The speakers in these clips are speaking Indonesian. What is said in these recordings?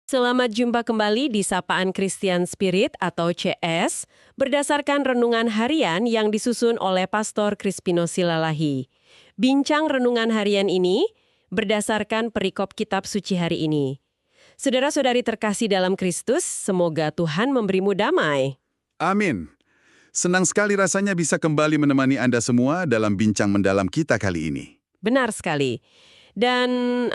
Selamat jumpa kembali di Sapaan Christian Spirit atau CS, berdasarkan renungan harian yang disusun oleh Pastor Crispino Silalahi. Bincang renungan harian ini berdasarkan perikop kitab suci hari ini. Saudara-saudari terkasih dalam Kristus, semoga Tuhan memberimu damai. Amin. Senang sekali rasanya bisa kembali menemani Anda semua dalam bincang mendalam kita kali ini. Benar sekali. Dan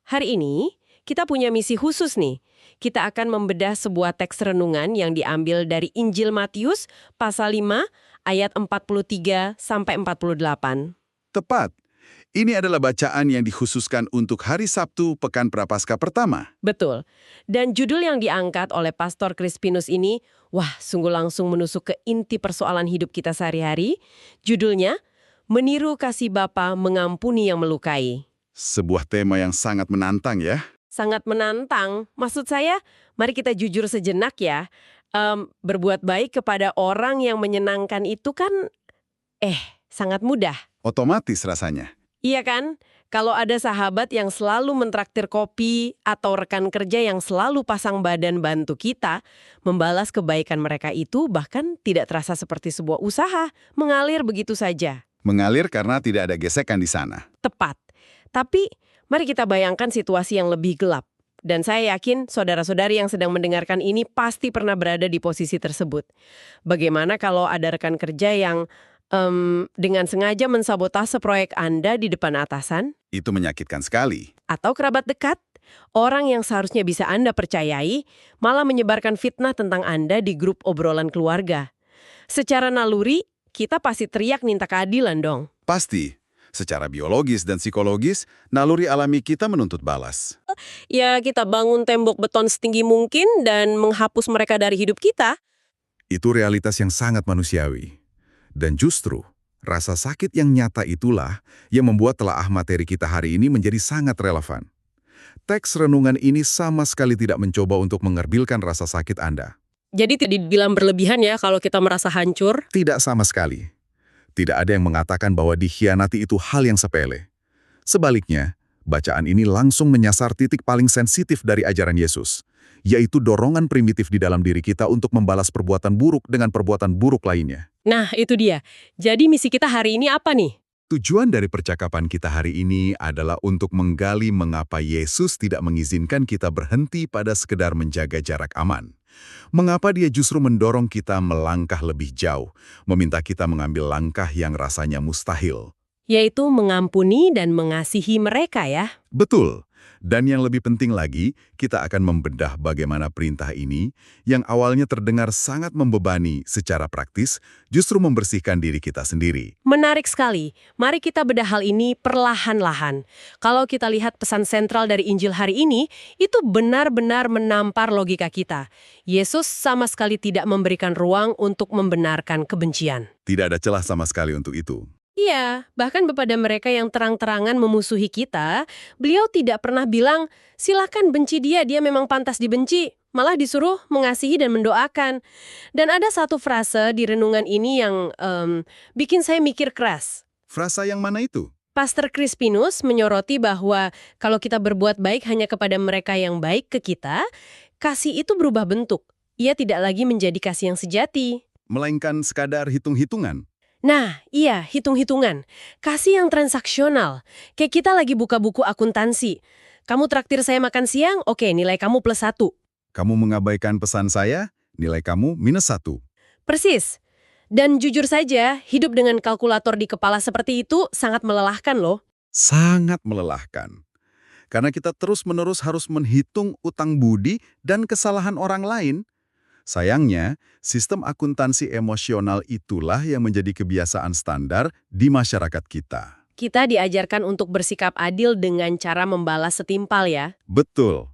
hari ini kita punya misi khusus nih. Kita akan membedah sebuah teks renungan yang diambil dari Injil Matius pasal 5 ayat 43 sampai 48. Tepat. Ini adalah bacaan yang dikhususkan untuk hari Sabtu Pekan Prapaskah pertama. Betul. Dan judul yang diangkat oleh Pastor Crispinus ini, wah, sungguh langsung menusuk ke inti persoalan hidup kita sehari-hari. Judulnya, Meniru Kasih Bapa Mengampuni Yang Melukai. Sebuah tema yang sangat menantang ya. Sangat menantang. Maksud saya, mari kita jujur sejenak ya. Berbuat baik kepada orang yang menyenangkan itu kan, sangat mudah. Otomatis rasanya. Iya kan? Kalau ada sahabat yang selalu mentraktir kopi atau rekan kerja yang selalu pasang badan bantu kita, membalas kebaikan mereka itu bahkan tidak terasa seperti sebuah usaha, mengalir begitu saja. Mengalir karena tidak ada gesekan di sana. Tepat. Tapi, mari kita bayangkan situasi yang lebih gelap. Dan saya yakin saudara-saudari yang sedang mendengarkan ini pasti pernah berada di posisi tersebut. Bagaimana kalau ada rekan kerja yang dengan sengaja mensabotase proyek Anda di depan atasan? Itu menyakitkan sekali. Atau kerabat dekat? Orang yang seharusnya bisa Anda percayai, malah menyebarkan fitnah tentang Anda di grup obrolan keluarga. Secara naluri, kita pasti teriak minta keadilan dong. Pasti. Secara biologis dan psikologis, naluri alami kita menuntut balas. Ya, kita bangun tembok beton setinggi mungkin dan menghapus mereka dari hidup kita. Itu realitas yang sangat manusiawi. Dan justru, rasa sakit yang nyata itulah yang membuat telaah materi kita hari ini menjadi sangat relevan. Teks renungan ini sama sekali tidak mencoba untuk mengerbilkan rasa sakit Anda. Jadi tidak dibilang berlebihan ya kalau kita merasa hancur? Tidak sama sekali. Tidak ada yang mengatakan bahwa dikhianati itu hal yang sepele. Sebaliknya, bacaan ini langsung menyasar titik paling sensitif dari ajaran Yesus, yaitu dorongan primitif di dalam diri kita untuk membalas perbuatan buruk dengan perbuatan buruk lainnya. Nah, itu dia. Jadi misi kita hari ini apa nih? Tujuan dari percakapan kita hari ini adalah untuk menggali mengapa Yesus tidak mengizinkan kita berhenti pada sekedar menjaga jarak aman. Mengapa dia justru mendorong kita melangkah lebih jauh, meminta kita mengambil langkah yang rasanya mustahil. Yaitu mengampuni dan mengasihi mereka ya. Betul. Dan yang lebih penting lagi, kita akan membedah bagaimana perintah ini, yang awalnya terdengar sangat membebani secara praktis, justru membersihkan diri kita sendiri. Menarik sekali. Mari kita bedah hal ini perlahan-lahan. Kalau kita lihat pesan sentral dari Injil hari ini, itu benar-benar menampar logika kita. Yesus sama sekali tidak memberikan ruang untuk membenarkan kebencian. Tidak ada celah sama sekali untuk itu. Iya, bahkan kepada mereka yang terang-terangan memusuhi kita, beliau tidak pernah bilang, silakan benci dia memang pantas dibenci. Malah disuruh mengasihi dan mendoakan. Dan ada satu frase di renungan ini yang bikin saya mikir keras. Frasa yang mana itu? Pastor Crispinus menyoroti bahwa kalau kita berbuat baik hanya kepada mereka yang baik ke kita, kasih itu berubah bentuk. Ia tidak lagi menjadi kasih yang sejati. Melainkan sekadar hitung-hitungan. Nah, iya, hitung-hitungan. Kasih yang transaksional. Kayak kita lagi buka buku akuntansi. Kamu traktir saya makan siang, oke, nilai kamu +1. Kamu mengabaikan pesan saya, nilai kamu -1. Persis. Dan jujur saja, hidup dengan kalkulator di kepala seperti itu sangat melelahkan loh. Sangat melelahkan. Karena kita terus-menerus harus menghitung utang budi dan kesalahan orang lain. Sayangnya, sistem akuntansi emosional itulah yang menjadi kebiasaan standar di masyarakat kita. Kita diajarkan untuk bersikap adil dengan cara membalas setimpal ya. Betul.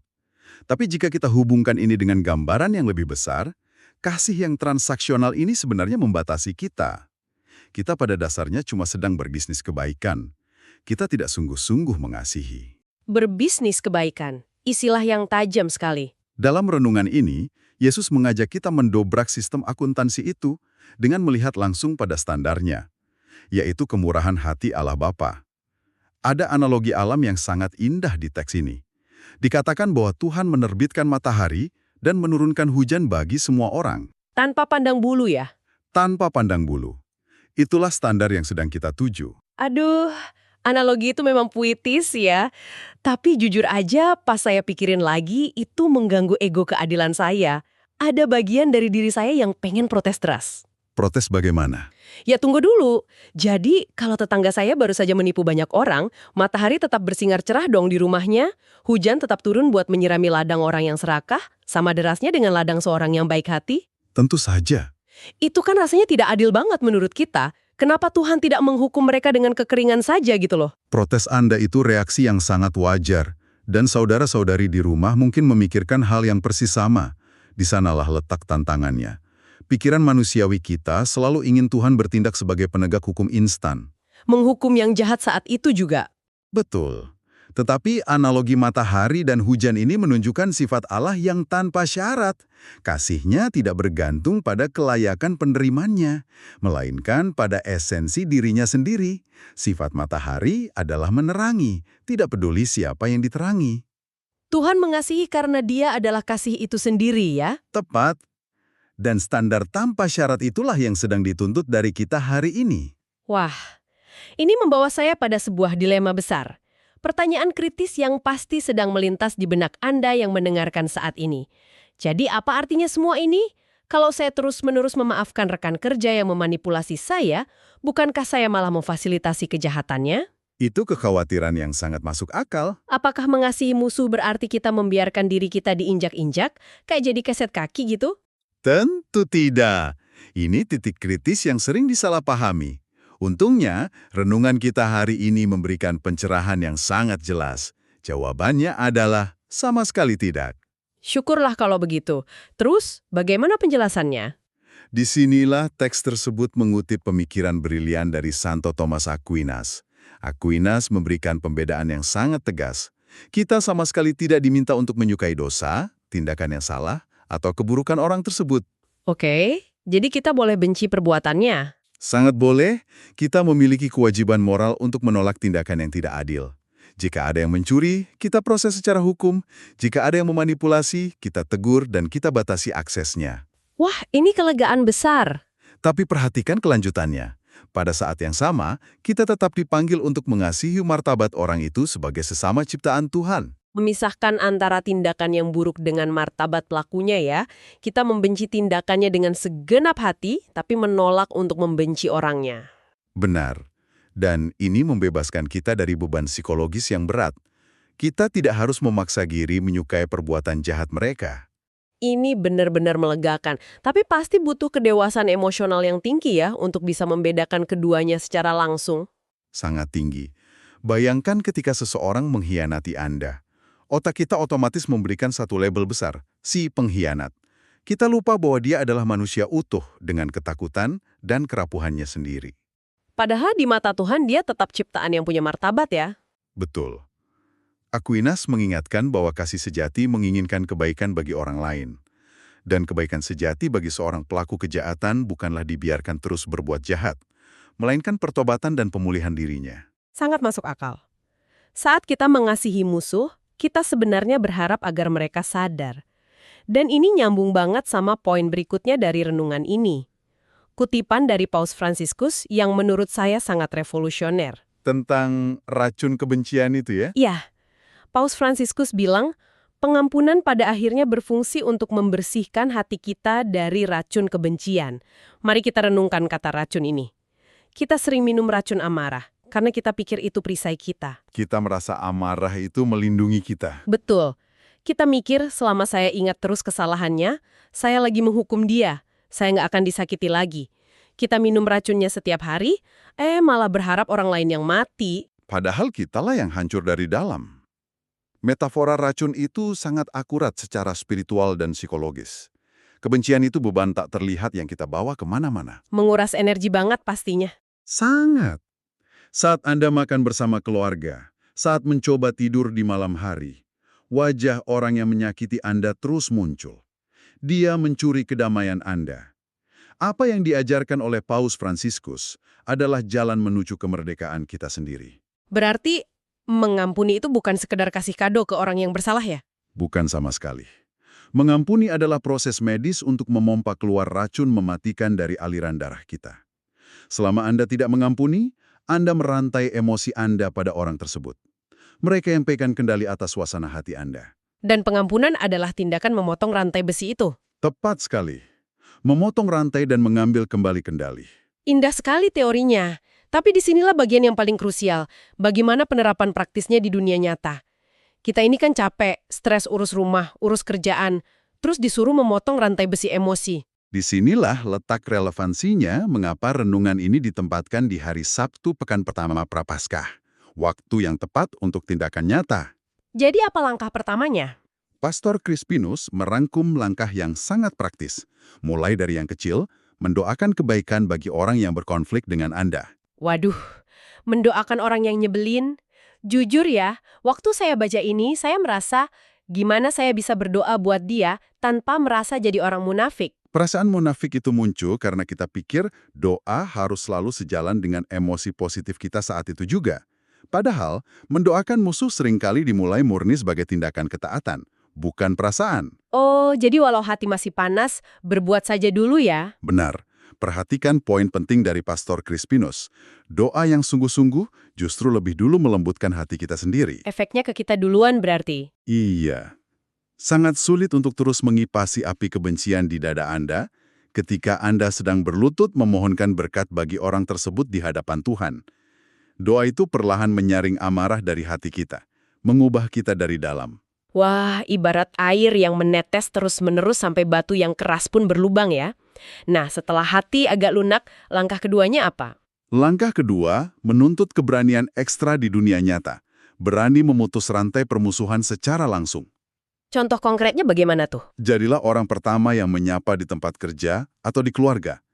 Tapi jika kita hubungkan ini dengan gambaran yang lebih besar, kasih yang transaksional ini sebenarnya membatasi kita. Kita pada dasarnya cuma sedang berbisnis kebaikan. Kita tidak sungguh-sungguh mengasihi. Berbisnis kebaikan, istilah yang tajam sekali. Dalam renungan ini, Yesus mengajak kita mendobrak sistem akuntansi itu dengan melihat langsung pada standarnya, yaitu kemurahan hati Allah Bapa. Ada analogi alam yang sangat indah di teks ini. Dikatakan bahwa Tuhan menerbitkan matahari dan menurunkan hujan bagi semua orang, Tanpa pandang bulu ya? tanpa pandang bulu. Itulah standar yang sedang kita tuju. Aduh, analogi itu memang puitis ya. Tapi jujur aja pas saya pikirin lagi, itu mengganggu ego keadilan saya. Ada bagian dari diri saya yang pengen protes deras. Protes bagaimana? Ya tunggu dulu. Jadi kalau tetangga saya baru saja menipu banyak orang, matahari tetap bersinar cerah dong di rumahnya, hujan tetap turun buat menyirami ladang orang yang serakah, sama derasnya dengan ladang seorang yang baik hati. Tentu saja. Itu kan rasanya tidak adil banget menurut kita. Kenapa Tuhan tidak menghukum mereka dengan kekeringan saja gitu loh? Protes Anda itu reaksi yang sangat wajar. Dan saudara-saudari di rumah mungkin memikirkan hal yang persis sama. Di sanalah letak tantangannya. Pikiran manusiawi kita selalu ingin Tuhan bertindak sebagai penegak hukum instan. Menghukum yang jahat saat itu juga. Betul. Tetapi analogi matahari dan hujan ini menunjukkan sifat Allah yang tanpa syarat. Kasihnya tidak bergantung pada kelayakan penerimanya, melainkan pada esensi dirinya sendiri. Sifat matahari adalah menerangi, tidak peduli siapa yang diterangi. Tuhan mengasihi karena dia adalah kasih itu sendiri ya. Tepat. Dan standar tanpa syarat itulah yang sedang dituntut dari kita hari ini. Wah, ini membawa saya pada sebuah dilema besar. Pertanyaan kritis yang pasti sedang melintas di benak Anda yang mendengarkan saat ini. Jadi apa artinya semua ini? Kalau saya terus-menerus memaafkan rekan kerja yang memanipulasi saya, bukankah saya malah memfasilitasi kejahatannya? Itu kekhawatiran yang sangat masuk akal. Apakah mengasihi musuh berarti kita membiarkan diri kita diinjak-injak, kayak jadi keset kaki gitu? Tentu tidak. Ini titik kritis yang sering disalahpahami. Untungnya, renungan kita hari ini memberikan pencerahan yang sangat jelas. Jawabannya adalah sama sekali tidak. Syukurlah kalau begitu. Terus, bagaimana penjelasannya? Disinilah teks tersebut mengutip pemikiran brilian dari Santo Thomas Aquinas. Aquinas memberikan pembedaan yang sangat tegas. Kita sama sekali tidak diminta untuk menyukai dosa, tindakan yang salah, atau keburukan orang tersebut. Oke, jadi kita boleh benci perbuatannya. Sangat boleh, kita memiliki kewajiban moral untuk menolak tindakan yang tidak adil. Jika ada yang mencuri, kita proses secara hukum. Jika ada yang memanipulasi, kita tegur dan kita batasi aksesnya. Wah, ini kelegaan besar. Tapi perhatikan kelanjutannya. Pada saat yang sama, kita tetap dipanggil untuk mengasihi martabat orang itu sebagai sesama ciptaan Tuhan. Memisahkan antara tindakan yang buruk dengan martabat pelakunya ya. Kita membenci tindakannya dengan segenap hati, tapi menolak untuk membenci orangnya. Benar. Dan ini membebaskan kita dari beban psikologis yang berat. Kita tidak harus memaksa diri menyukai perbuatan jahat mereka. Ini benar-benar melegakan, tapi pasti butuh kedewasaan emosional yang tinggi ya untuk bisa membedakan keduanya secara langsung. Sangat tinggi. Bayangkan ketika seseorang mengkhianati Anda. Otak kita otomatis memberikan satu label besar, si pengkhianat. Kita lupa bahwa dia adalah manusia utuh dengan ketakutan dan kerapuhannya sendiri. Padahal di mata Tuhan dia tetap ciptaan yang punya martabat ya. Betul. Aquinas mengingatkan bahwa kasih sejati menginginkan kebaikan bagi orang lain. Dan kebaikan sejati bagi seorang pelaku kejahatan bukanlah dibiarkan terus berbuat jahat, melainkan pertobatan dan pemulihan dirinya. Sangat masuk akal. Saat kita mengasihi musuh, kita sebenarnya berharap agar mereka sadar. Dan ini nyambung banget sama poin berikutnya dari renungan ini. Kutipan dari Paus Fransiskus yang menurut saya sangat revolusioner. Tentang racun kebencian itu ya? Ya, Paus Fransiskus bilang, pengampunan pada akhirnya berfungsi untuk membersihkan hati kita dari racun kebencian. Mari kita renungkan kata racun ini. Kita sering minum racun amarah, karena kita pikir itu perisai kita. Kita merasa amarah itu melindungi kita. Betul. Kita mikir selama saya ingat terus kesalahannya, saya lagi menghukum dia. Saya nggak akan disakiti lagi. Kita minum racunnya setiap hari, malah berharap orang lain yang mati. Padahal kitalah yang hancur dari dalam. Metafora racun itu sangat akurat secara spiritual dan psikologis. Kebencian itu beban tak terlihat yang kita bawa kemana-mana. Menguras energi banget pastinya. Sangat. Saat Anda makan bersama keluarga, saat mencoba tidur di malam hari, wajah orang yang menyakiti Anda terus muncul. Dia mencuri kedamaian Anda. Apa yang diajarkan oleh Paus Fransiskus adalah jalan menuju kemerdekaan kita sendiri. Berarti mengampuni itu bukan sekedar kasih kado ke orang yang bersalah ya? Bukan sama sekali. Mengampuni adalah proses medis untuk memompa keluar racun mematikan dari aliran darah kita. Selama Anda tidak mengampuni, Anda merantai emosi Anda pada orang tersebut. Mereka yang pegang kendali atas suasana hati Anda. Dan pengampunan adalah tindakan memotong rantai besi itu. Tepat sekali. Memotong rantai dan mengambil kembali kendali. Indah sekali teorinya. Tapi disinilah bagian yang paling krusial. Bagaimana penerapan praktisnya di dunia nyata? Kita ini kan capek, stres urus rumah, urus kerjaan, terus disuruh memotong rantai besi emosi. Disinilah letak relevansinya mengapa renungan ini ditempatkan di hari Sabtu pekan pertama Prapaskah. Waktu yang tepat untuk tindakan nyata. Jadi apa langkah pertamanya? Pastor Crispinus merangkum langkah yang sangat praktis. Mulai dari yang kecil, mendoakan kebaikan bagi orang yang berkonflik dengan Anda. Waduh, mendoakan orang yang nyebelin. Jujur ya, waktu saya baca ini, saya merasa gimana saya bisa berdoa buat dia tanpa merasa jadi orang munafik. Perasaan munafik itu muncul karena kita pikir doa harus selalu sejalan dengan emosi positif kita saat itu juga. Padahal, mendoakan musuh seringkali dimulai murni sebagai tindakan ketaatan, bukan perasaan. Oh, jadi walau hati masih panas, berbuat saja dulu ya? Benar. Perhatikan poin penting dari Pastor Crispinus. Doa yang sungguh-sungguh justru lebih dulu melembutkan hati kita sendiri. Efeknya ke kita duluan berarti. Iya. Sangat sulit untuk terus mengipasi api kebencian di dada Anda ketika Anda sedang berlutut memohonkan berkat bagi orang tersebut di hadapan Tuhan. Doa itu perlahan menyaring amarah dari hati kita, mengubah kita dari dalam. Wah, ibarat air yang menetes terus-menerus sampai batu yang keras pun berlubang ya. Nah, setelah hati agak lunak, langkah keduanya apa? Langkah kedua, menuntut keberanian ekstra di dunia nyata. Berani memutus rantai permusuhan secara langsung. Contoh konkretnya bagaimana tuh? Jadilah orang pertama yang menyapa di tempat kerja atau di keluarga.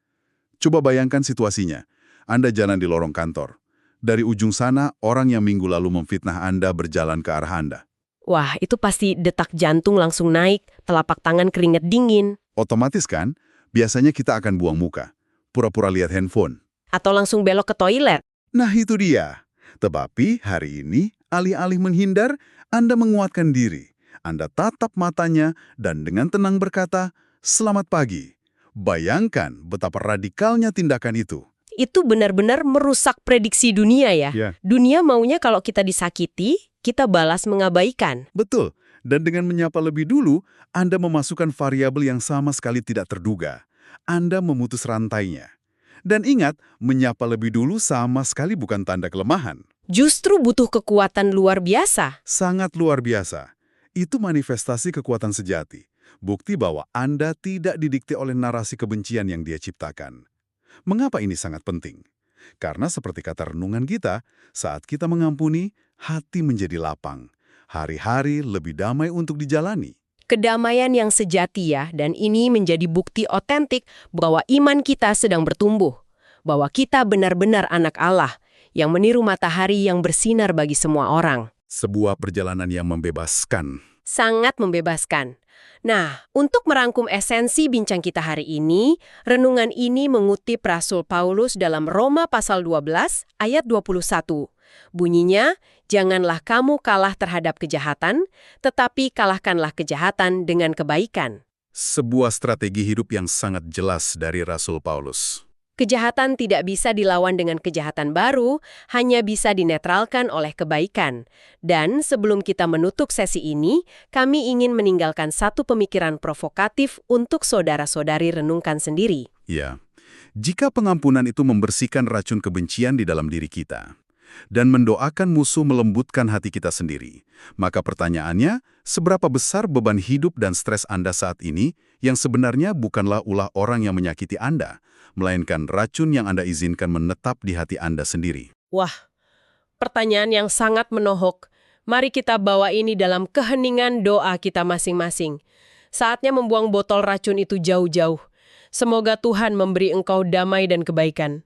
Coba bayangkan situasinya. Anda jalan di lorong kantor. Dari ujung sana, orang yang minggu lalu memfitnah Anda berjalan ke arah Anda. Wah, itu pasti detak jantung langsung naik, telapak tangan keringet dingin. Otomatis kan, biasanya kita akan buang muka, pura-pura lihat handphone. Atau langsung belok ke toilet. Nah itu dia. Tetapi hari ini, alih-alih menghindar, Anda menguatkan diri. Anda tatap matanya dan dengan tenang berkata, "Selamat pagi." Bayangkan betapa radikalnya tindakan itu. Itu benar-benar merusak prediksi dunia ya. Ya. Dunia maunya kalau kita disakiti, kita balas mengabaikan. Betul. Dan dengan menyapa lebih dulu, Anda memasukkan variabel yang sama sekali tidak terduga. Anda memutus rantainya. Dan ingat, menyapa lebih dulu sama sekali bukan tanda kelemahan. Justru butuh kekuatan luar biasa. Sangat luar biasa. Itu manifestasi kekuatan sejati. Bukti bahwa Anda tidak didikte oleh narasi kebencian yang Dia ciptakan. Mengapa ini sangat penting? Karena seperti kata renungan kita, saat kita mengampuni, hati menjadi lapang. Hari-hari lebih damai untuk dijalani. Kedamaian yang sejati ya, dan ini menjadi bukti otentik bahwa iman kita sedang bertumbuh. Bahwa kita benar-benar anak Allah, yang meniru matahari yang bersinar bagi semua orang. Sebuah perjalanan yang membebaskan. Sangat membebaskan. Nah, untuk merangkum esensi bincang kita hari ini, renungan ini mengutip Rasul Paulus dalam Roma pasal 12 ayat 21. Bunyinya, janganlah kamu kalah terhadap kejahatan, tetapi kalahkanlah kejahatan dengan kebaikan. Sebuah strategi hidup yang sangat jelas dari Rasul Paulus. Kejahatan tidak bisa dilawan dengan kejahatan baru, hanya bisa dinetralkan oleh kebaikan. Dan sebelum kita menutup sesi ini, kami ingin meninggalkan satu pemikiran provokatif untuk saudara-saudari renungkan sendiri. Ya, jika pengampunan itu membersihkan racun kebencian di dalam diri kita, dan mendoakan musuh melembutkan hati kita sendiri, maka pertanyaannya, seberapa besar beban hidup dan stres Anda saat ini yang sebenarnya bukanlah ulah orang yang menyakiti Anda, melainkan racun yang Anda izinkan menetap di hati Anda sendiri? Wah, pertanyaan yang sangat menohok. Mari kita bawa ini dalam keheningan doa kita masing-masing. Saatnya membuang botol racun itu jauh-jauh. Semoga Tuhan memberi engkau damai dan kebaikan.